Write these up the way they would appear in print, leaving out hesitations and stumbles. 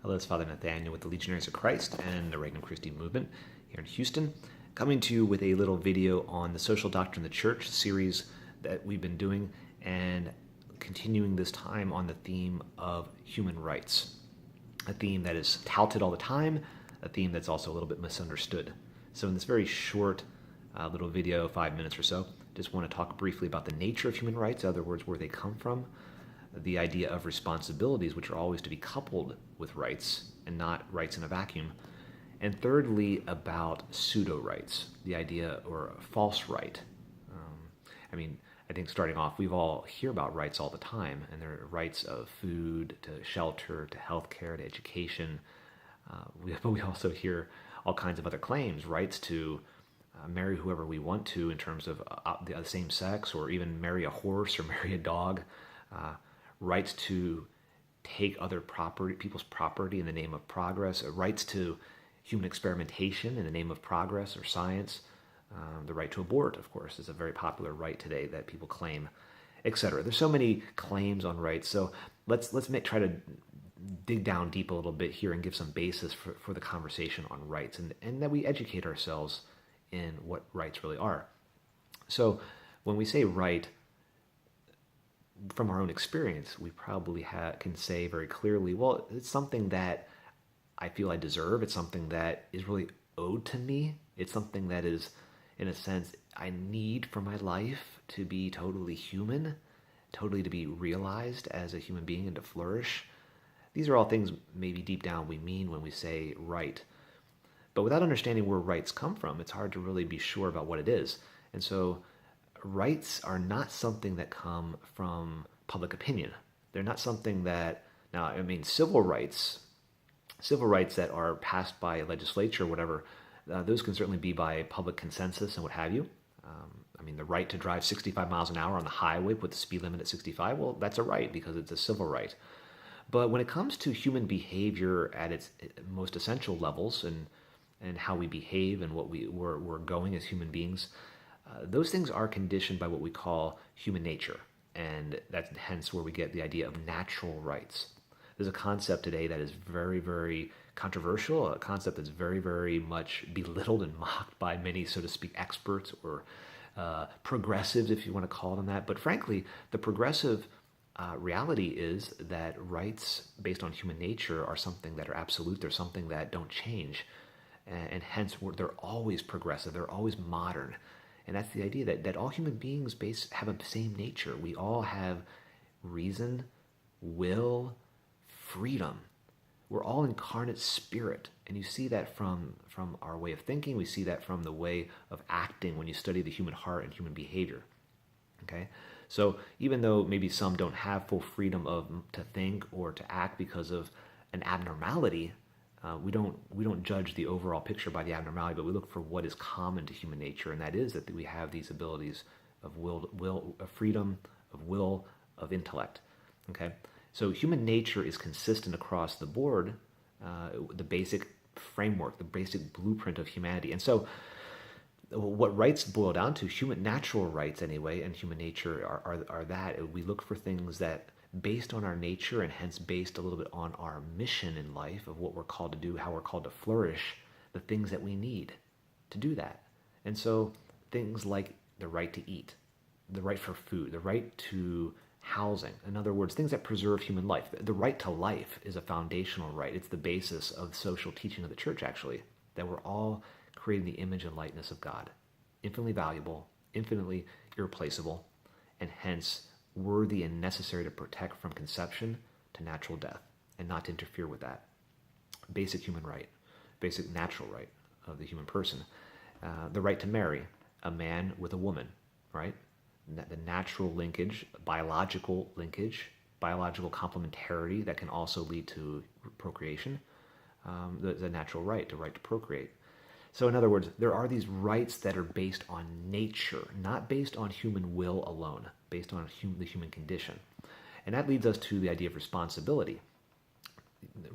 Hello, it's Father Nathaniel with the Legionaries of Christ and the Regnum Christi movement here in Houston, coming to you with a little video on the Social Doctrine of the Church series that we've been doing and continuing this time on the theme of human rights, a theme that is touted all the time, a theme that's also a little bit misunderstood. So in this very short little video, 5 minutes or so, just want to talk briefly about the nature of human rights, in other words, where they come from, the idea of responsibilities, which are always to be coupled with rights and not rights in a vacuum. And thirdly, about pseudo-rights, the idea or false right. I think starting off, we've all hear about rights all the time, and there are rights of food, to shelter, to healthcare, to education. But we also hear all kinds of other claims, rights to marry whoever we want to in terms of the same sex, or even marry a horse or marry a dog. Rights to take other people's property in the name of progress, rights to human experimentation in the name of progress or science, the right to abort, of course, is a very popular right today that people claim, etc. There's so many claims on rights, so let's try to dig down deep a little bit here and give some basis for the conversation on rights, and that we educate ourselves in what rights really are. So when we say right, from our own experience, we probably can say very clearly, well, it's something that I feel I deserve. It's something that is really owed to me. It's something that is, in a sense, I need for my life to be totally human, totally to be realized as a human being and to flourish. These are all things maybe deep down we mean when we say right. But without understanding where rights come from, it's hard to really be sure about what it is. And so rights are not something that come from public opinion. They're not something that, civil rights that are passed by a legislature or whatever, those can certainly be by public consensus and what have you. The right to drive 65 miles an hour on the highway with the speed limit at 65, well, that's a right because it's a civil right. But when it comes to human behavior at its most essential levels and how we behave and what we're going as human beings, those things are conditioned by what we call human nature, and that's hence where we get the idea of natural rights. There's a concept today that is very, very controversial, a concept that's very, very much belittled and mocked by many, so to speak, experts or progressives, if you want to call them that. But frankly, the progressive reality is that rights based on human nature are something that are absolute. They're something that don't change, and hence they're always progressive. They're always modern. And that's the idea that all human beings have a same nature. We all have reason, will, freedom. We're all incarnate spirit. And you see that from our way of thinking. We see that from the way of acting when you study the human heart and human behavior. Okay? So even though maybe some don't have full freedom to think or to act because of an abnormality, we don't judge the overall picture by the abnormality, but we look for what is common to human nature, and that is that we have these abilities of of freedom, of will, of intellect. Okay, so human nature is consistent across the board, the basic framework, the basic blueprint of humanity. And so, what rights boil down to, human natural rights anyway, and human nature are that we look for things that, based on our nature and hence based a little bit on our mission in life of what we're called to do, how we're called to flourish, the things that we need to do that. And so things like the right to eat, the right for food, the right to housing, in other words, things that preserve human life. The right to life is a foundational right. It's the basis of social teaching of the church, actually, that we're all created in the image and likeness of God, infinitely valuable, infinitely irreplaceable, and hence worthy and necessary to protect from conception to natural death and not to interfere with that. Basic human right, basic natural right of the human person. The right to marry a man with a woman, right? The natural linkage, biological complementarity that can also lead to procreation. The natural right, the right to procreate. So in other words, there are these rights that are based on nature, not based on human will alone, based on the human condition. And that leads us to the idea of responsibility.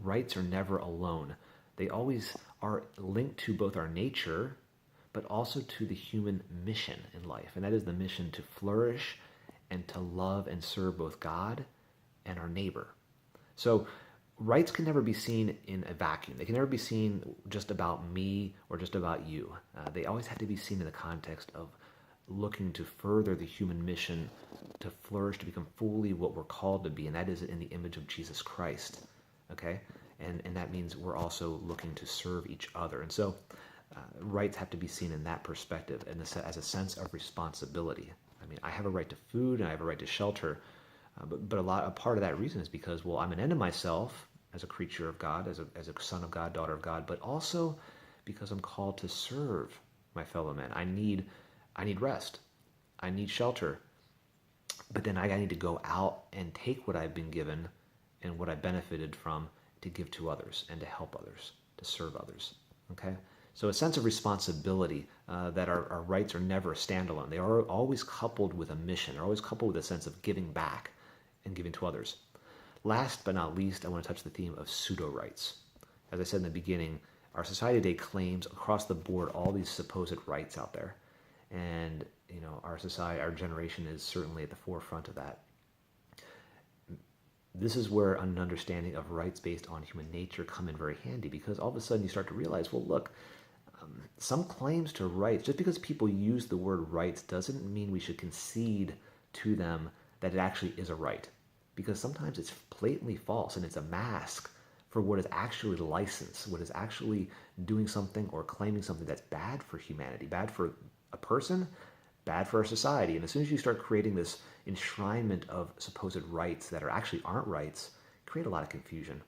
Rights are never alone. They always are linked to both our nature, but also to the human mission in life. And that is the mission to flourish and to love and serve both God and our neighbor. So rights can never be seen in a vacuum. They can never be seen just about me or just about you. They always have to be seen in the context of looking to further the human mission to flourish, to become fully what we're called to be, and that is in the image of Jesus Christ. Okay? And that means we're also looking to serve each other. And so rights have to be seen in that perspective and as a sense of responsibility. I mean, I have a right to food and I have a right to shelter, but a part of that reason is because, well, I'm an end in myself as a creature of God, as a son of God, daughter of God, but also because I'm called to serve my fellow man. I need rest. I need shelter. But then I need to go out and take what I've been given and what I've benefited from to give to others and to help others, to serve others. Okay? So a sense of responsibility that our rights are never standalone. They are always coupled with a mission. They're always coupled with a sense of giving back and giving to others. Last but not least, I want to touch the theme of pseudo-rights. As I said in the beginning, our society today claims across the board all these supposed rights out there. And, our society, our generation is certainly at the forefront of that. This is where an understanding of rights based on human nature come in very handy, because all of a sudden you start to realize, well, look, some claims to rights, just because people use the word rights doesn't mean we should concede to them that it actually is a right. Because sometimes it's blatantly false and it's a mask for what is actually licensed, what is actually doing something or claiming something that's bad for humanity, bad for a person, bad for our society. And as soon as you start creating this enshrinement of supposed rights that actually aren't rights, create a lot of confusion.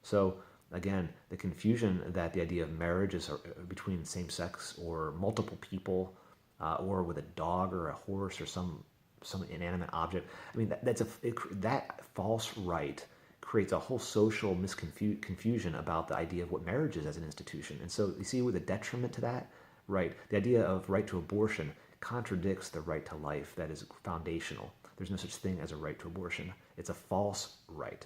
So again, the confusion that the idea of marriage is between same-sex or multiple people, or with a dog or a horse or some inanimate object. I mean, that false right creates a whole social confusion about the idea of what marriage is as an institution. And so you see with the detriment to that, right? The idea of right to abortion contradicts the right to life that is foundational. There's no such thing as a right to abortion. It's a false right.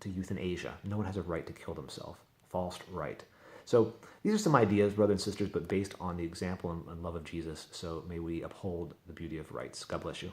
To euthanasia. No one has a right to kill themselves. False right. So these are some ideas, brothers and sisters, but based on the example and love of Jesus. So may we uphold the beauty of rights. God bless you.